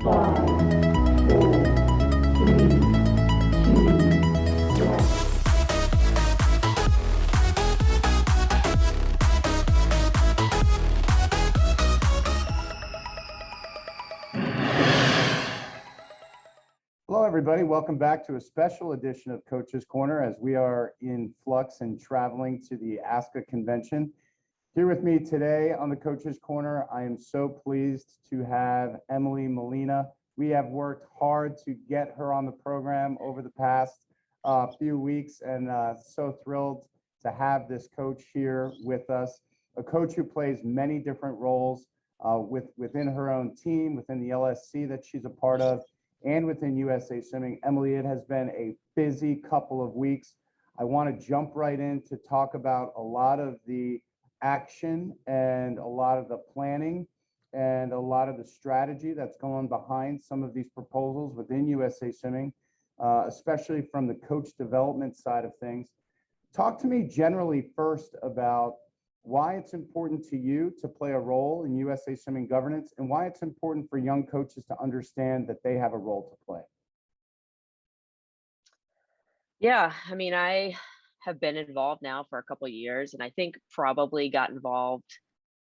5, 4, 3, 2, 1. Hello, everybody. Welcome back to a special edition of Coach's Corner as we are in flux and traveling to the ASCA convention. Here with me today on the Coach's Corner, I am so pleased to have Emily Melina. We have worked hard to get her on the program over the past few weeks, and so thrilled to have this coach here with us. A coach who plays many different roles within her own team, within the LSC that she's a part of, and within USA Swimming. Emily, it has been a busy couple of weeks. I want to jump right in to talk about a lot of the action and a lot of the planning and a lot of the strategy that's going behind some of these proposals within USA Swimming, especially from the coach development side of things. Talk to me generally first about why it's important to you to play a role in USA Swimming governance and why it's important for young coaches to understand that they have a role to play. Yeah, I mean, I have been involved now for a couple of years, and I think probably got involved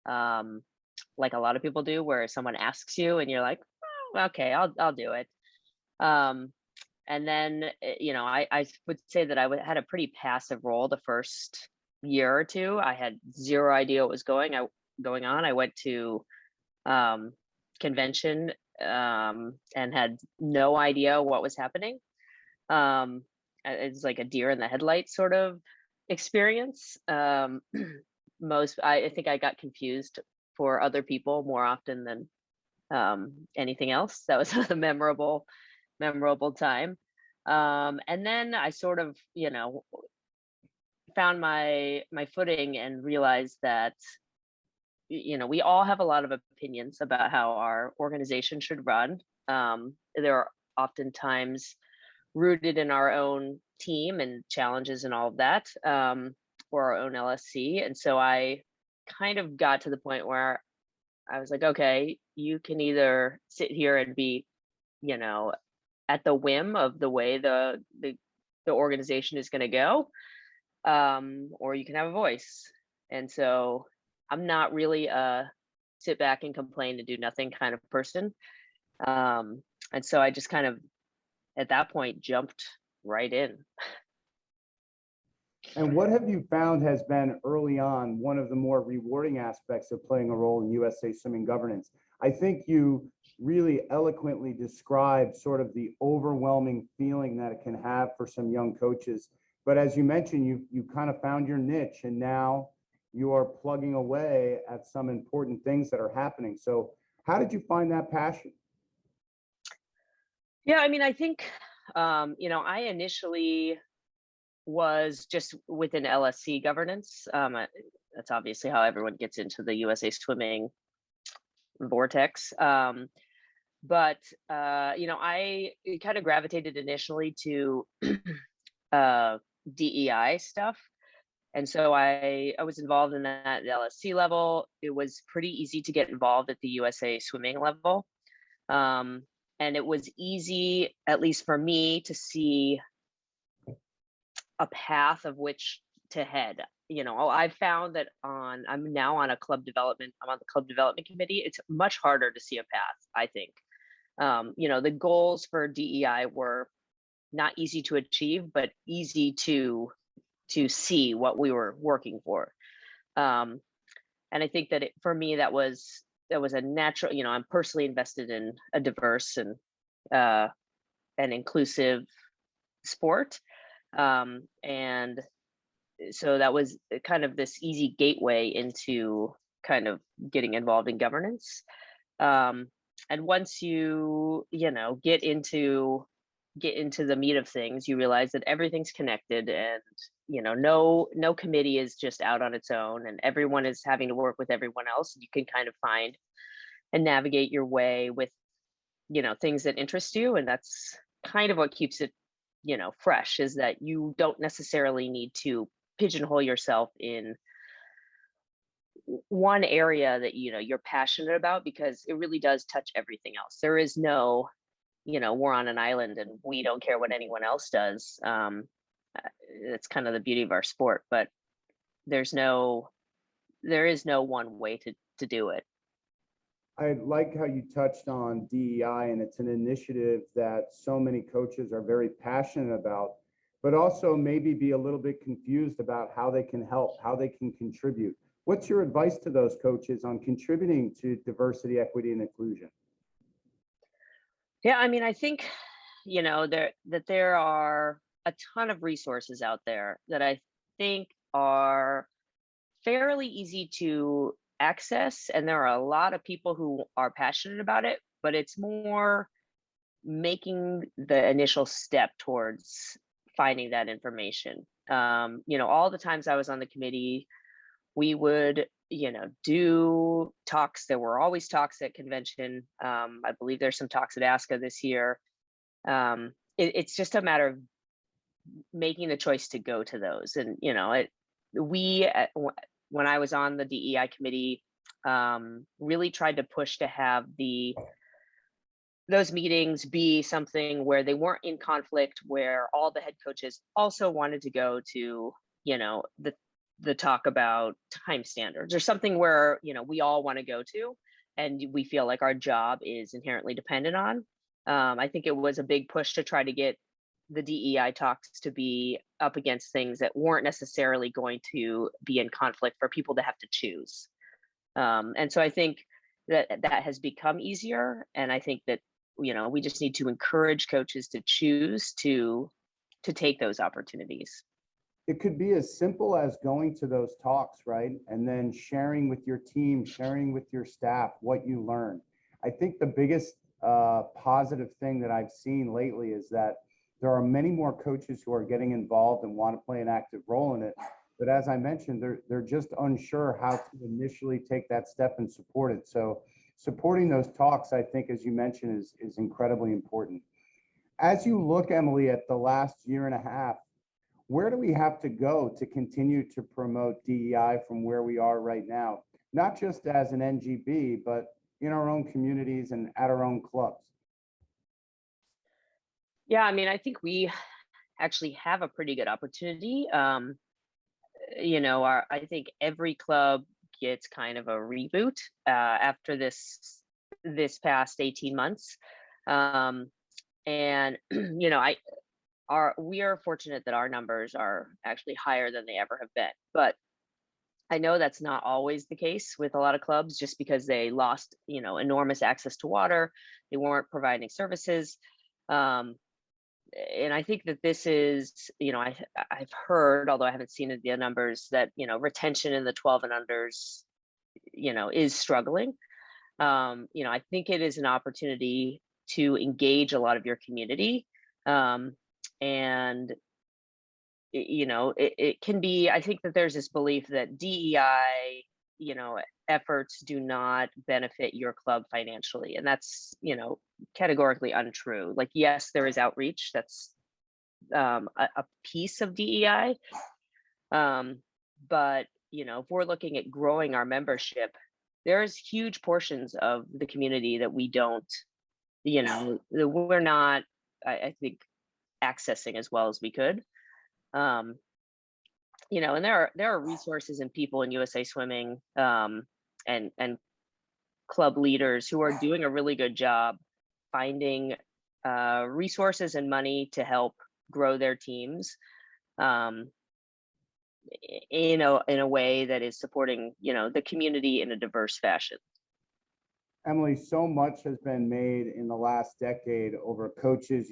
like a lot of people do, where someone asks you and you're like, oh, okay, I'll do it. And then, you know, I would say that had a pretty passive role the first year or two. I had zero idea what was going on. I went to convention and had no idea what was happening. It's like a deer in the headlights sort of experience. I think I got confused for other people more often than anything else. That was a memorable time. And then I sort of, you know, found my footing and realized that, you know, we all have a lot of opinions about how our organization should run. There are oftentimes rooted in our own team and challenges and all of that, or our own LSC. And so I kind of got to the point where I was like, okay, you can either sit here and be, you know, at the whim of the way the organization is going to go, or you can have a voice. And so I'm not really a sit back and complain and do nothing kind of person. And so I just kind of, at that point, jumped right in. And what have you found has been early on one of the more rewarding aspects of playing a role in USA Swimming governance? I think you really eloquently described sort of the overwhelming feeling that it can have for some young coaches. But as you mentioned, you kind of found your niche, and now you are plugging away at some important things that are happening. So how did you find that passion? Yeah, I mean, I think, you know, I initially was just within LSC governance. That's obviously how everyone gets into the USA Swimming vortex. But you know, I kind of gravitated initially to DEI stuff. And so I was involved in that at the LSC level. It was pretty easy to get involved at the USA Swimming level. And it was easy, at least for me, to see a path of which to head. You know, I found that I'm now on I'm on the club development committee. It's much harder to see a path, I think. You know, the goals for DEI were not easy to achieve, but easy to see what we were working for. And I think that for me, that was a natural, you know, I'm personally invested in a diverse and inclusive sport. And so that was kind of this easy gateway into kind of getting involved in governance. And once you know, get into the meat of things, you realize that everything's connected, and, you know, no committee is just out on its own, and everyone is having to work with everyone else. You can kind of find and navigate your way with, you know, things that interest you. And that's kind of what keeps it, you know, fresh, is that you don't necessarily need to pigeonhole yourself in one area that, you're passionate about, because it really does touch everything else. There is no, we're on an island and we don't care what anyone else does. It's kind of the beauty of our sport, but there is no one way to do it. I like how you touched on DEI, and it's an initiative that so many coaches are very passionate about, but also maybe be a little bit confused about how they can help, how they can contribute. What's your advice to those coaches on contributing to diversity, equity, and inclusion? Yeah, I mean, I think, there are a ton of resources out there that I think are fairly easy to access, and there are a lot of people who are passionate about it, but it's more making the initial step towards finding that information. All the times I was on the committee, we would, do talks. There were always talks at convention. I believe there's some talks at ASCA this year. It's just a matter of making the choice to go to those. And, when I was on the DEI committee, really tried to push to have those meetings be something where they weren't in conflict, where all the head coaches also wanted to go to, the talk about time standards, or something where, we all want to go to, and we feel like our job is inherently dependent on. I think it was a big push to try to get the DEI talks to be up against things that weren't necessarily going to be in conflict for people to have to choose. And so I think that has become easier. And I think that, we just need to encourage coaches to choose to take those opportunities. It could be as simple as going to those talks, right? And then sharing with your team, sharing with your staff what you learned. I think the biggest positive thing that I've seen lately is that there are many more coaches who are getting involved and want to play an active role in it. But as I mentioned, they're just unsure how to initially take that step and support it. So supporting those talks, I think, as you mentioned, is incredibly important. As you look, Emily, at the last year and a half, where do we have to go to continue to promote DEI from where we are right now? Not just as an NGB, but in our own communities and at our own clubs. Yeah, I mean, I think we actually have a pretty good opportunity. I think every club gets kind of a reboot after this past 18 months. And we are fortunate that our numbers are actually higher than they ever have been. But I know that's not always the case with a lot of clubs, just because they lost, enormous access to water. They weren't providing services. And I think that this is, I've heard, although I haven't seen the numbers, that, retention in the 12 and unders, is struggling. I think it is an opportunity to engage a lot of your community. And, it can be, I think that there's this belief that DEI, efforts do not benefit your club financially. And that's, categorically untrue. Like, yes, there is outreach. That's a piece of DEI. But, if we're looking at growing our membership, there's huge portions of the community that we don't, that we're not, I think, accessing as well as we could. And there are resources and people in USA Swimming and club leaders who are doing a really good job finding resources and money to help grow their teams in a way that is supporting the community in a diverse fashion. Emily, so much has been made in the last decade over coaches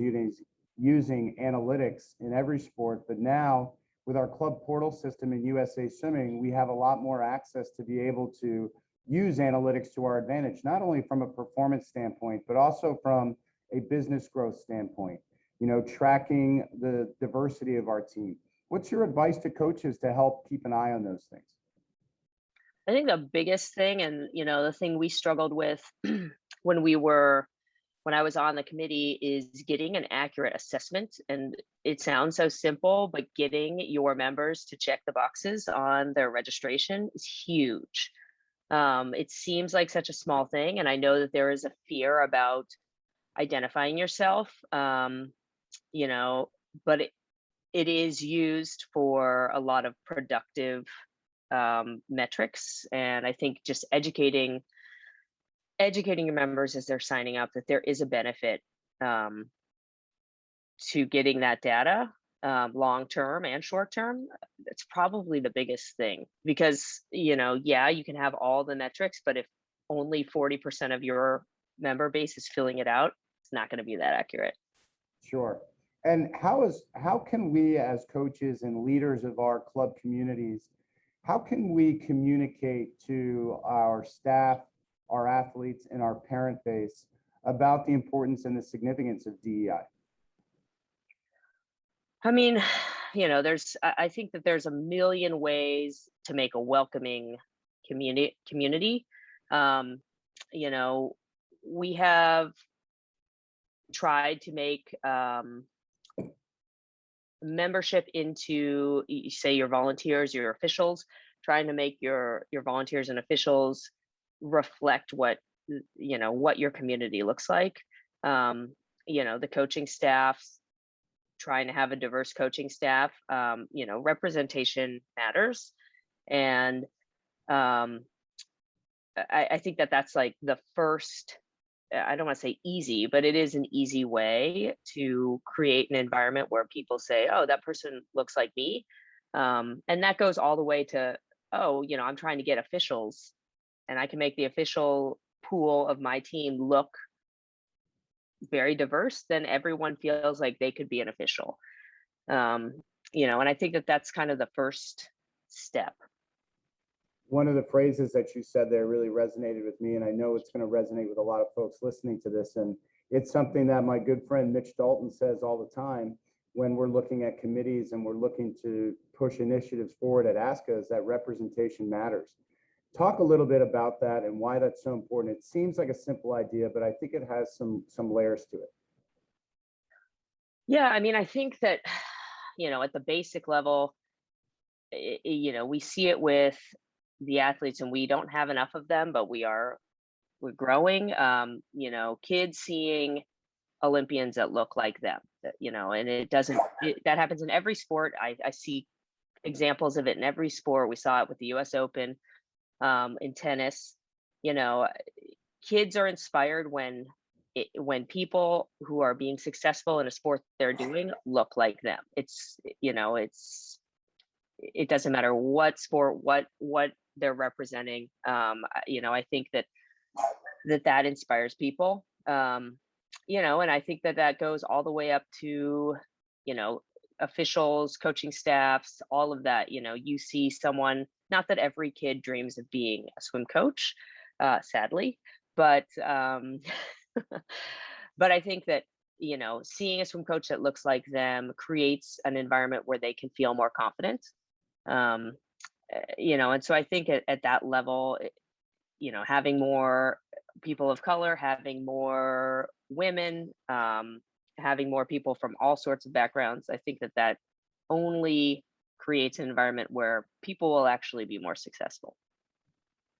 using analytics in every sport, but now with our club portal system in USA Swimming, we have a lot more access to be able to use analytics to our advantage, not only from a performance standpoint, but also from a business growth standpoint, tracking the diversity of our team. What's your advice to coaches to help keep an eye on those things? I think the biggest thing, and the thing we struggled with when I was on the committee, is getting an accurate assessment. And it sounds so simple, but getting your members to check the boxes on their registration is huge. It seems like such a small thing, and I know that there is a fear about identifying yourself, you know, but it is used for a lot of productive metrics. And I think just educating your members as they're signing up that there is a benefit um, to getting that data, long term and short term. It's probably the biggest thing because, yeah, you can have all the metrics, but if only 40% of your member base is filling it out, it's not going to be that accurate. Sure. And how can we as coaches and leaders of our club communities, how can we communicate to our staff, our athletes, and our parent base about the importance and the significance of DEI? I mean, I think that there's a million ways to make a welcoming community. Um, you know, we have tried to make membership into, say, your volunteers, your officials, trying to make your volunteers and officials reflect what your community looks like. The coaching staff, trying to have a diverse coaching staff. Representation matters, and I think that that's like the first. I don't want to say easy, but it is an easy way to create an environment where people say, "Oh, that person looks like me," and that goes all the way to, "Oh, I'm trying to get officials, and I can make the official pool of my team look very diverse." Then everyone feels like they could be an official, and I think that that's kind of the first step. One of the phrases that you said there really resonated with me, and I know it's going to resonate with a lot of folks listening to this. And it's something that my good friend Mitch Dalton says all the time when we're looking at committees and we're looking to push initiatives forward at ASCA, is that representation matters. Talk a little bit about that and why that's so important. It seems like a simple idea, but I think it has some layers to it. Yeah, I mean, I think that, at the basic level, we see it with the athletes, and we don't have enough of them, but we're growing. Kids seeing Olympians that look like them, and that happens in every sport. I see examples of it in every sport. We saw it with the US Open, in tennis. Kids are inspired when people who are being successful in a sport they're doing look like them. It doesn't matter what sport, what they're representing. I think that inspires people. And I think that goes all the way up to, officials, coaching staffs, all of that. You see someone, not that every kid dreams of being a swim coach, sadly, but but I think that, seeing a swim coach that looks like them creates an environment where they can feel more confident. And so I think at that level, having more people of color, having more women, having more people from all sorts of backgrounds, I think that only creates an environment where people will actually be more successful.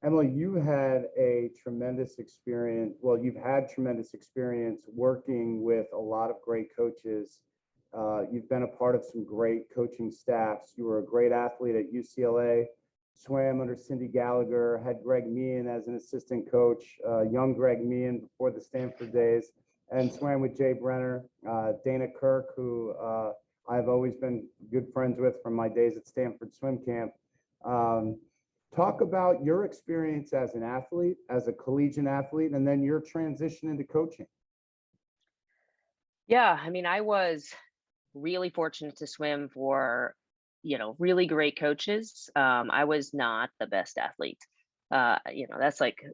Emily, you had a tremendous experience. Well, you've had tremendous experience working with a lot of great coaches. You've been a part of some great coaching staffs. You were a great athlete at UCLA, swam under Cyndi Gallagher, had Greg Meehan as an assistant coach, young Greg Meehan before the Stanford days, and swam with Jay Brenner, Dana Kirk, who I've always been good friends with from my days at Stanford Swim Camp. Talk about your experience as an athlete, as a collegiate athlete, and then your transition into coaching. Yeah, I mean, I was really fortunate to swim for, really great coaches. I was not the best athlete. That's like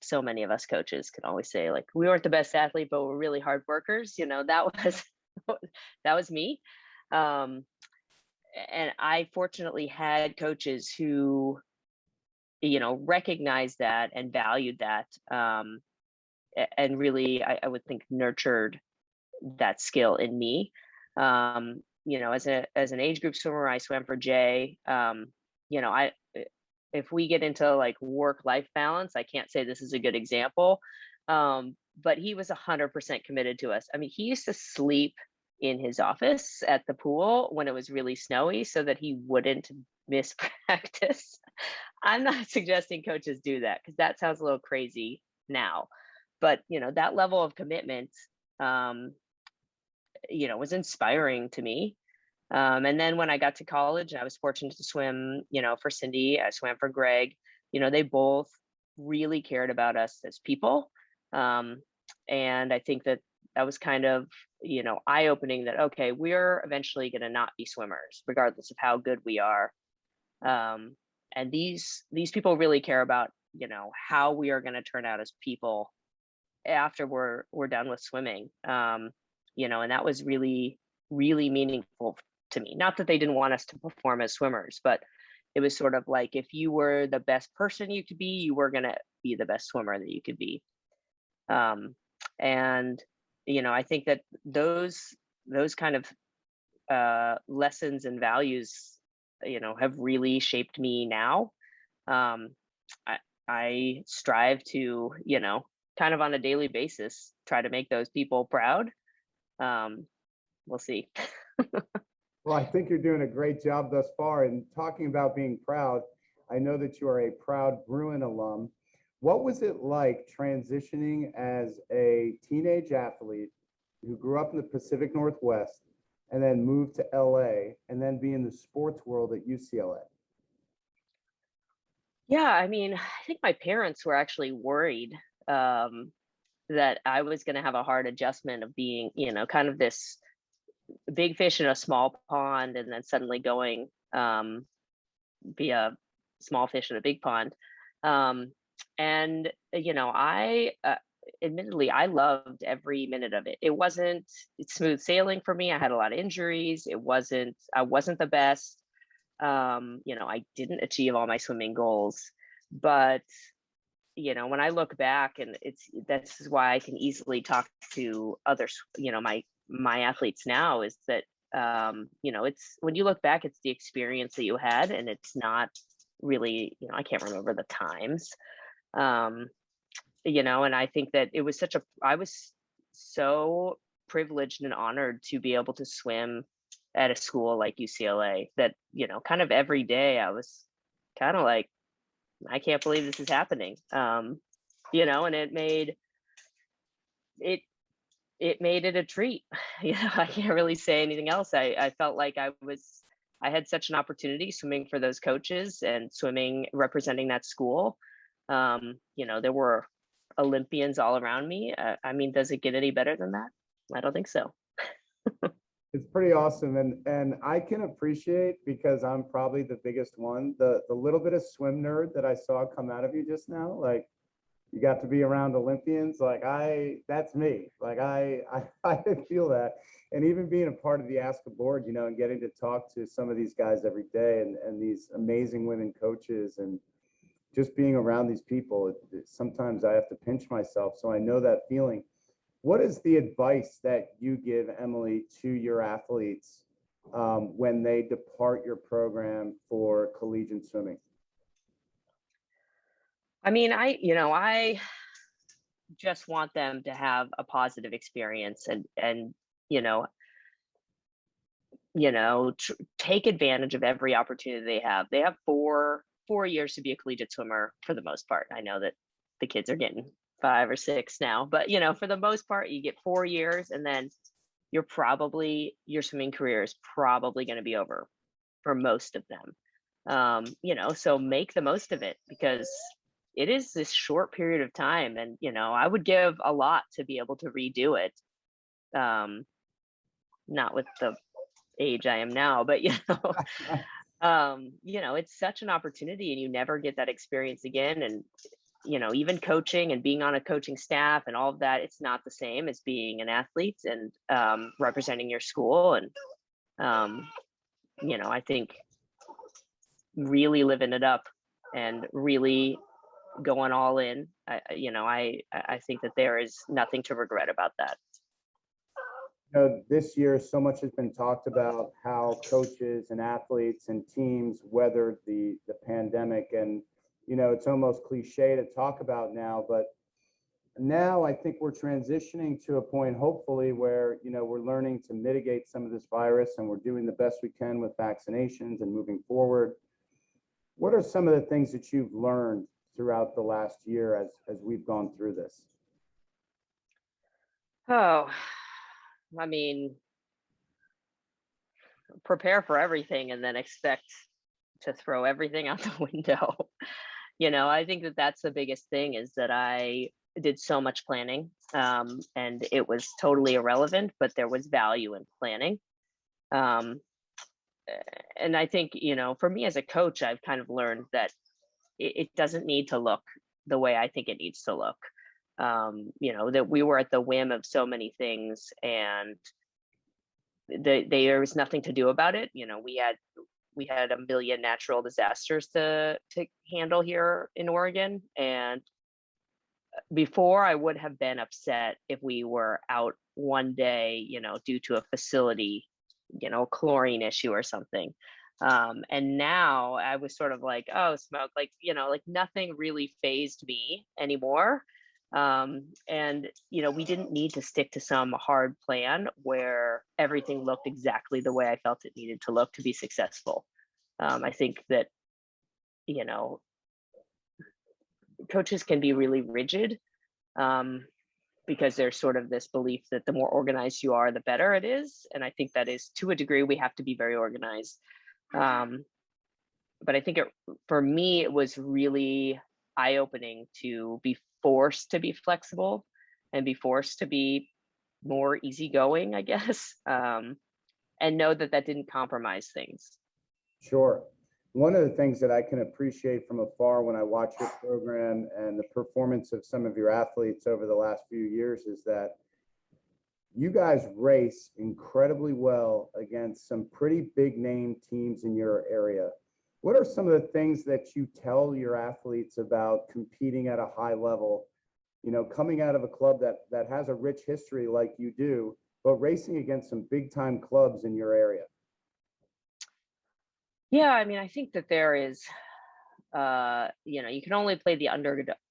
so many of us coaches can always say, like, we weren't the best athlete, but we're really hard workers. That was that was me. And I fortunately had coaches who, recognized that and valued that, and really, I would think, nurtured that skill in me. As an age group swimmer, I swam for Jay. if we get into like work-life balance, I can't say this is a good example. But he was 100% committed to us. I mean, he used to sleep in his office at the pool when it was really snowy so that he wouldn't miss practice. I'm not suggesting coaches do that because that sounds a little crazy now. But, that level of commitment, um, was inspiring to me. And then when I got to college, I was fortunate to swim, for Cyndi, I swam for Greg. They both really cared about us as people. And I think that that was kind of, eye-opening that, okay, we're eventually going to not be swimmers, regardless of how good we are. And these people really care about, how we are going to turn out as people after we're done with swimming. And that was really, really meaningful to me. Not that they didn't want us to perform as swimmers, but it was sort of like if you were the best person you could be, you were going to be the best swimmer that you could be. And I think that those kind of lessons and values, have really shaped me now. I strive to, kind of on a daily basis, try to make those people proud. We'll see. Well, I think you're doing a great job thus far. And talking about being proud, I know that you are a proud Bruin alum. What was it like transitioning as a teenage athlete who grew up in the Pacific Northwest and then moved to LA and then be in the sports world at UCLA? Yeah, I mean, I think my parents were actually worried that I was going to have a hard adjustment of being, kind of this big fish in a small pond, and then suddenly going be a small fish in a big pond. And I admittedly I loved every minute of it. It wasn't smooth sailing for me. I had a lot of injuries. I wasn't the best. I didn't achieve all my swimming goals, but when I look back, and that's why I can easily talk to others, my athletes now, is that it's when you look back, it's the experience that you had, and it's not really, I can't remember the times. And I think that I was so privileged and honored to be able to swim at a school like UCLA that, kind of every day I was kind of like, I can't believe this is happening. And it made it a treat. I can't really say anything else. I felt like I had such an opportunity swimming for those coaches and swimming representing that school. There were Olympians all around me. I mean, does it get any better than that? I don't think so. It's pretty awesome. And I can appreciate, because I'm probably the biggest one, the little bit of swim nerd that I saw come out of you just now. Like, you got to be around Olympians. Like, that's me. Like, I feel that. And even being a part of the ASCA board, and getting to talk to some of these guys every day, and these amazing women coaches, and just being around these people, sometimes I have to pinch myself. So I know that feeling. What is the advice that you give, Emily, to your athletes when they depart your program for collegiate swimming? I mean, I just want them to have a positive experience, and take advantage of every opportunity they have. They have 4 years to be a collegiate swimmer for the most part. I know that the kids are getting 5 or 6 now, but for the most part, you get 4 years, and then your swimming career is probably going to be over for most of them. So make the most of it, because it is this short period of time, and I would give a lot to be able to redo it. Not with the age I am now, but it's such an opportunity, and you never get that experience again. And even coaching and being on a coaching staff and all of that, it's not the same as being an athlete and representing your school. And I think really living it up and really going all in, I think that there is nothing to regret about that. This year, so much has been talked about how coaches and athletes and teams weathered the pandemic. And, it's almost cliche to talk about now, but now I think we're transitioning to a point, hopefully, where, we're learning to mitigate some of this virus and we're doing the best we can with vaccinations and moving forward. What are some of the things that you've learned throughout the last year as we've gone through this? Oh, I mean, prepare for everything and then expect to throw everything out the window. I think that that's the biggest thing, is that I did so much planning, and it was totally irrelevant, but there was value in planning. Um, and I think, for me as a coach, I've kind of learned that it doesn't need to look the way I think it needs to look. That we were at the whim of so many things, and there was nothing to do about it. We had a million natural disasters to handle here in Oregon, and before I would have been upset if we were out one day, due to a facility, chlorine issue or something. And now I was sort of like, oh, smoke, like nothing really fazed me anymore. And we didn't need to stick to some hard plan where everything looked exactly the way I felt it needed to look to be successful. I think that, coaches can be really rigid, because there's sort of this belief that the more organized you are, the better it is. And I think that is, to a degree, we have to be very organized. But I think for me, it was really eye-opening to be forced to be flexible and be forced to be more easygoing, I guess, and know that that didn't compromise things. Sure. One of the things that I can appreciate from afar when I watch your program and the performance of some of your athletes over the last few years is that you guys race incredibly well against some pretty big name teams in your area. What are some of the things that you tell your athletes about competing at a high level, coming out of a club that has a rich history like you do, but racing against some big time clubs in your area? Yeah, I mean, I think that there is, you can only play the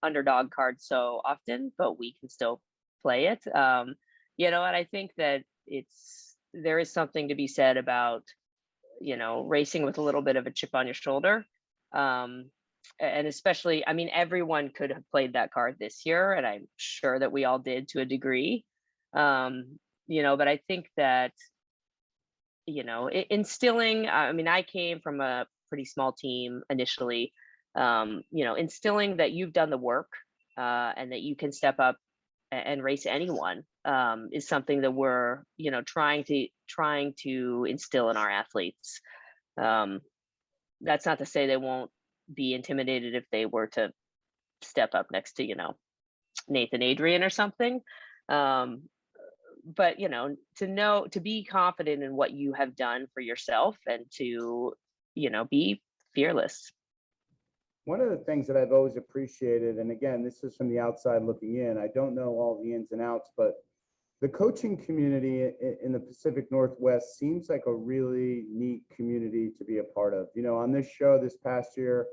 underdog card so often, but we can still play it. And I think that there is something to be said about, racing with a little bit of a chip on your shoulder. And especially, I mean, everyone could have played that card this year, and I'm sure that we all did to a degree. But I think that, instilling, I mean, I came from a pretty small team initially, instilling that you've done the work, and that you can step up and race anyone, is something that we're, trying to instill in our athletes. That's not to say they won't be intimidated if they were to step up next to, Nathan Adrian or something. But to be confident in what you have done for yourself and to, be fearless. One of the things that I've always appreciated, and again, this is from the outside looking in, I don't know all the ins and outs, but the coaching community in the Pacific Northwest seems like a really neat community to be a part of. On this show this past year,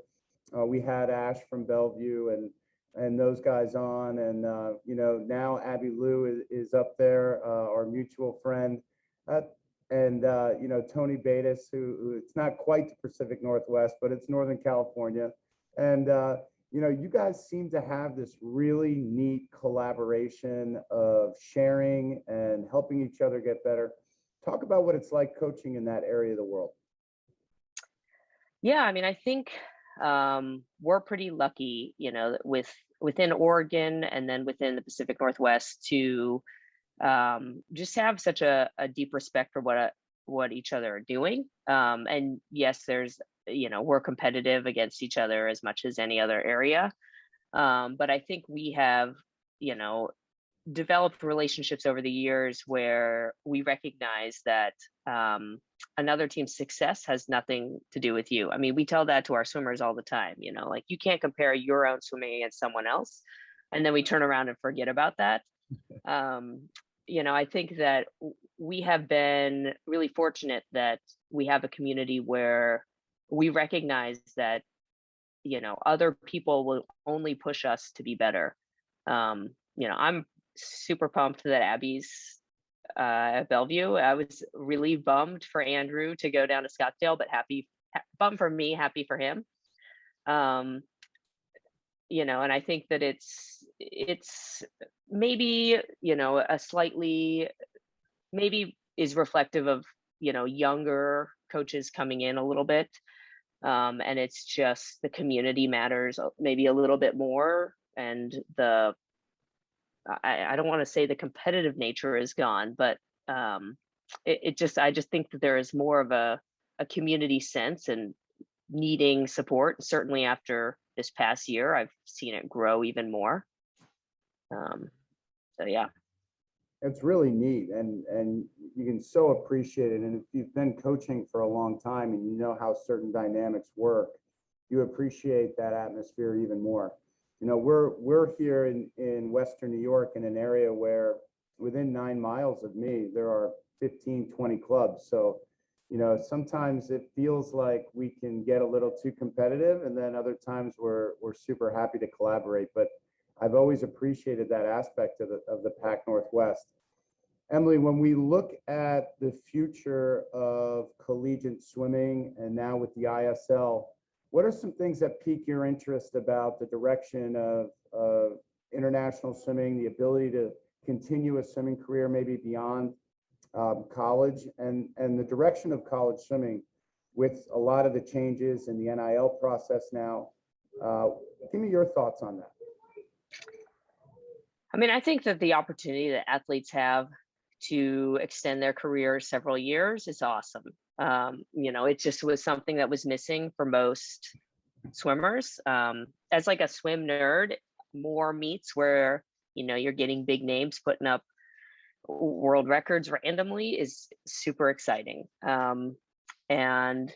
we had Ash from Bellevue and those guys on, and now Abby Lou is up there, our mutual friend, and Tony Bates, who it's not quite the Pacific Northwest, but it's Northern California, and you guys seem to have this really neat collaboration of sharing and helping each other get better. Talk about what it's like coaching in that area of the world. Yeah, I mean, I think, we're pretty lucky, within Oregon and then within the Pacific Northwest to, just have such a deep respect for what each other are doing. And yes, we're competitive against each other as much as any other area. But I think we have, developed relationships over the years where we recognize that, another team's success has nothing to do with you. I mean, we tell that to our swimmers all the time, like you can't compare your own swimming against someone else. And then we turn around and forget about that. I think that we have been really fortunate that we have a community where we recognize that, other people will only push us to be better. I'm super pumped that Abby's at Bellevue. I was really bummed for Andrew to go down to Scottsdale, but bummed for me, happy for him. And I think that it's maybe, a slightly, maybe is reflective of, younger coaches coming in a little bit. And it's just the community matters maybe a little bit more. And I don't want to say the competitive nature is gone, but I just think that there is more of a community sense and needing support. Certainly after this past year, I've seen it grow even more. So yeah. It's really neat, and you can so appreciate it. And if you've been coaching for a long time and you know how certain dynamics work, you appreciate that atmosphere even more. We're here in Western New York in an area where within 9 miles of me, there are 15, 20 clubs. So, sometimes it feels like we can get a little too competitive, and then other times we're super happy to collaborate. But I've always appreciated that aspect of the Pac Northwest. Emily, when we look at the future of collegiate swimming and now with the ISL, what are some things that pique your interest about the direction of international swimming, the ability to continue a swimming career maybe beyond college, and the direction of college swimming with a lot of the changes in the NIL process now? Give me your thoughts on that. I mean, I think that the opportunity that athletes have to extend their career several years is awesome. It just was something that was missing for most swimmers. As like a swim nerd, more meets where, you're getting big names putting up world records randomly is super exciting. And,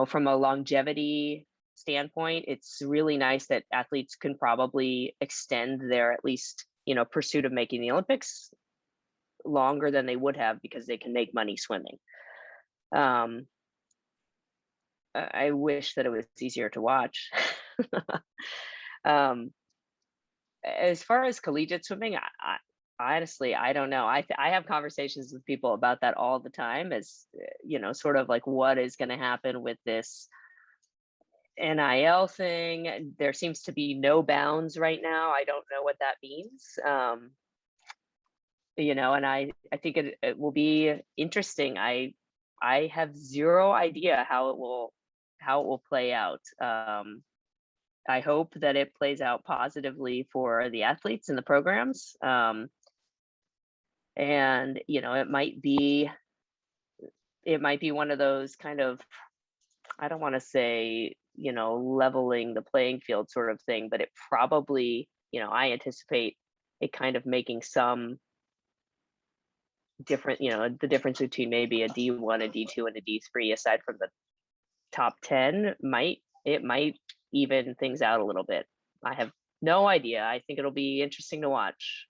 from a longevity standpoint, it's really nice that athletes can probably extend their at least, pursuit of making the Olympics longer than they would have because they can make money swimming. I wish that it was easier to watch. As far as collegiate swimming, I honestly, I don't know. I have conversations with people about that all the time as, sort of like what is going to happen with this NIL thing. There seems to be no bounds right now. I don't know what that means. And I think it will be interesting. I have zero idea how it will play out. I hope that it plays out positively for the athletes and the programs. And it might be one of those kind of, I don't want to say, leveling the playing field sort of thing, but it probably, I anticipate it kind of making some different, the difference between maybe a D1, a D2, and a D3, aside from the top 10, might even things out a little bit. I have no idea. I think it'll be interesting to watch.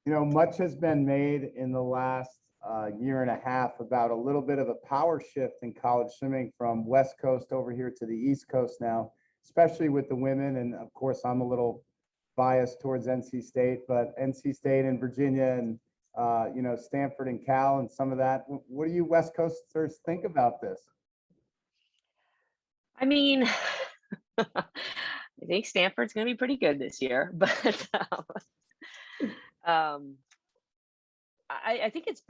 Much has been made in the last year and a half about a little bit of a power shift in college swimming from West Coast over here to the East Coast now, especially with the women. And of course, I'm a little biased towards NC State, but NC State and Virginia and, Stanford and Cal and some of that. What do you West Coasters think about this? I mean, I think Stanford's going to be pretty good this year, but I think it's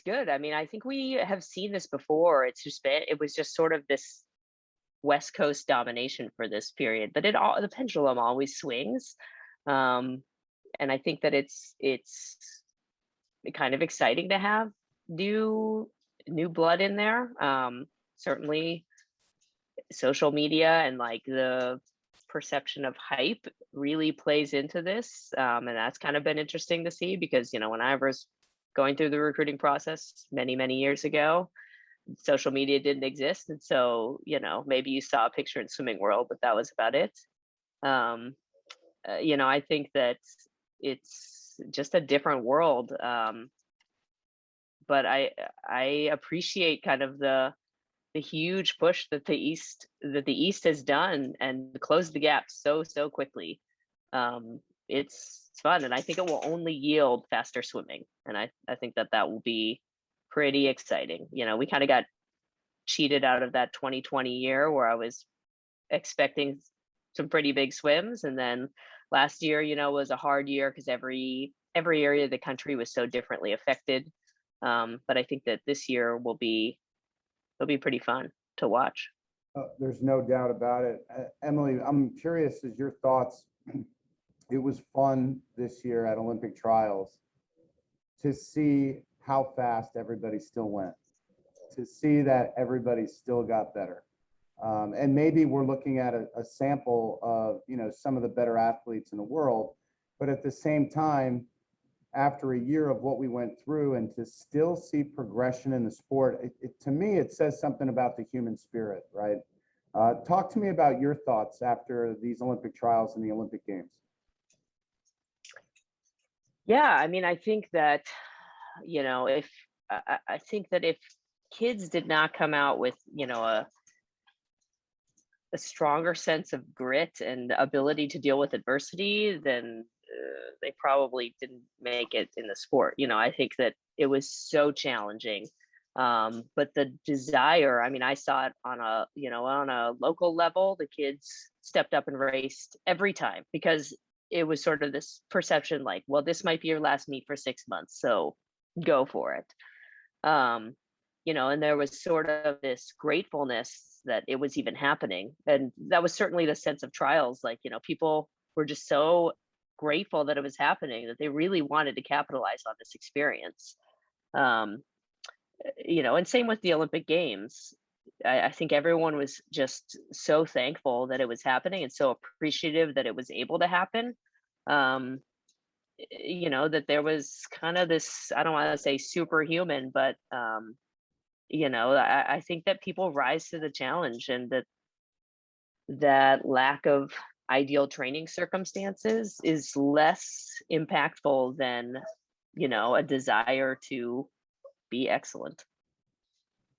good. I mean, I think we have seen this before. It was just sort of this West Coast domination for this period, but the pendulum always swings. And I think that it's kind of exciting to have new blood in there. Certainly social media and like the perception of hype really plays into this. And that's kind of been interesting to see because, when I was going through the recruiting process many, many years ago, social media didn't exist. And so, maybe you saw a picture in Swimming World, but that was about it. I think that it's it's just a different world. But I appreciate kind of the huge push that the East has done and closed the gap so quickly. It's fun, and I think it will only yield faster swimming, and I think that will be pretty exciting. We kind of got cheated out of that 2020 year where I was expecting some pretty big swims, and then last year, was a hard year because every area of the country was so differently affected. But I think that this year it'll be pretty fun to watch. There's no doubt about it. Emily, I'm curious as your thoughts. It was fun this year at Olympic trials to see how fast everybody still went, to see that everybody still got better. And maybe we're looking at a sample of, some of the better athletes in the world, but at the same time, after a year of what we went through and to still see progression in the sport, to me, it says something about the human spirit, right? Talk to me about your thoughts after these Olympic trials and the Olympic Games. Yeah, I mean, I think that, if I think that if kids did not come out with, a stronger sense of grit and ability to deal with adversity, then they probably didn't make it in the sport. I think that it was so challenging. But the desire, I mean, I saw it on a local level. The kids stepped up and raced every time because it was sort of this perception like, well, this might be your last meet for 6 months, so go for it. And there was sort of this gratefulness that it was even happening. And that was certainly the sense of trials. Like, people were just so grateful that it was happening that they really wanted to capitalize on this experience. And same with the Olympic Games. I think everyone was just so thankful that it was happening and so appreciative that it was able to happen. That there was kind of this, I don't want to say superhuman, but I think that people rise to the challenge, and that lack of ideal training circumstances is less impactful than, a desire to be excellent.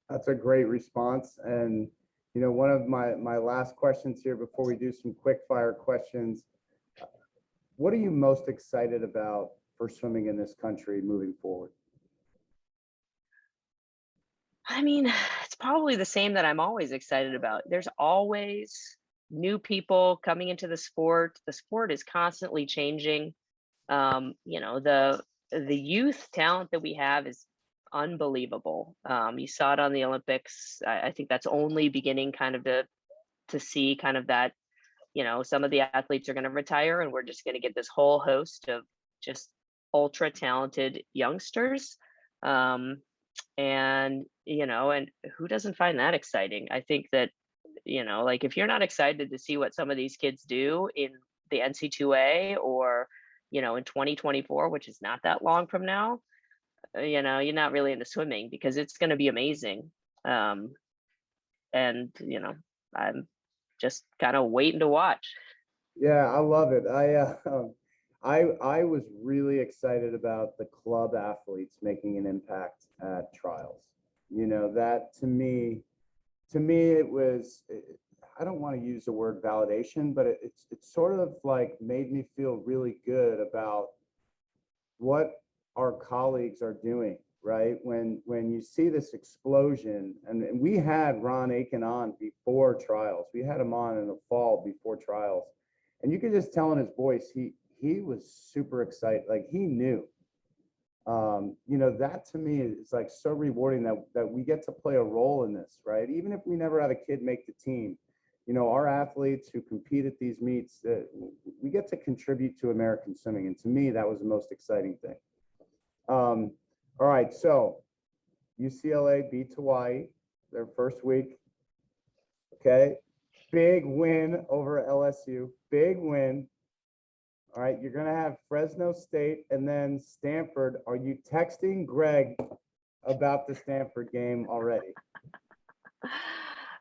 That's a great response. And, one of my last questions here before we do some quick fire questions, what are you most excited about for swimming in this country moving forward? I mean, it's probably the same that I'm always excited about. There's always new people coming into the sport. The sport is constantly changing. The youth talent that we have is unbelievable. You saw it on the Olympics. I think that's only beginning kind of to see kind of that, some of the athletes are going to retire and we're just going to get this whole host of just ultra talented youngsters. And who doesn't find that exciting? I think that, like if you're not excited to see what some of these kids do in the NC2A or, in 2024, which is not that long from now, you're not really into swimming because it's going to be amazing. And, I'm just kind of waiting to watch. Yeah, I love it. I was really excited about the club athletes making an impact at trials. That to me it was, I don't want to use the word validation, but it's sort of like made me feel really good about what our colleagues are doing, right? When you see this explosion, and we had Ron Aiken on before trials. We had him on in the fall before trials. And you could just tell in his voice, he was super excited. Like he knew, that to me is like so rewarding that we get to play a role in this, right? Even if we never had a kid make the team, our athletes who compete at these meets, we get to contribute to American swimming. And to me, that was the most exciting thing. All right. So UCLA beat Hawaii their first week. Okay. Big win over LSU. Big win. All right, you're going to have Fresno State and then Stanford. Are you texting Greg about the Stanford game already?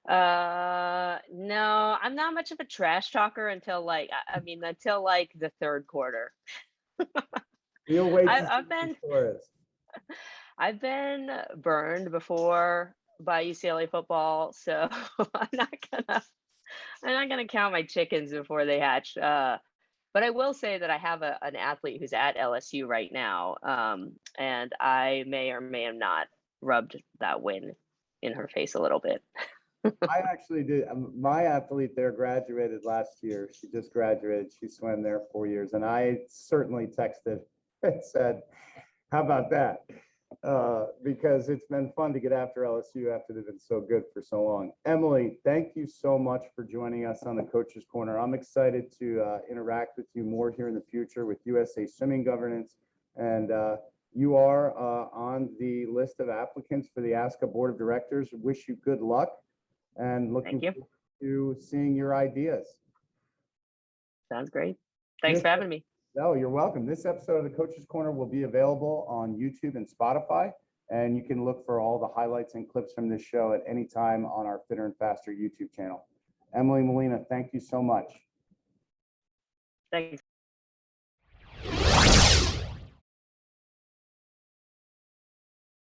No, I'm not much of a trash talker until until the third quarter. We'll wait to I, see I've what the been score is. I've been burned before by UCLA football, so I'm not gonna count my chickens before they hatch. But I will say that I have an athlete who's at LSU right now, and I may or may have not rubbed that win in her face a little bit. I actually did. My athlete there graduated last year. She just graduated. She swam there 4 years, and I certainly texted and said, "How about that?" Because it's been fun to get after LSU after they've been so good for so long. Emily, thank you so much for joining us on the Coach's Corner. I'm excited to interact with you more here in the future with USA Swimming Governance, and you are on the list of applicants for the ASCA Board of Directors. Wish you good luck, and looking Thank you. forward to seeing your ideas. Sounds great. Thanks for having me. No, you're welcome. This episode of the Coach's Corner will be available on YouTube and Spotify, and you can look for all the highlights and clips from this show at any time on our Fitter and Faster YouTube channel. Emily Melina, thank you so much. Thanks.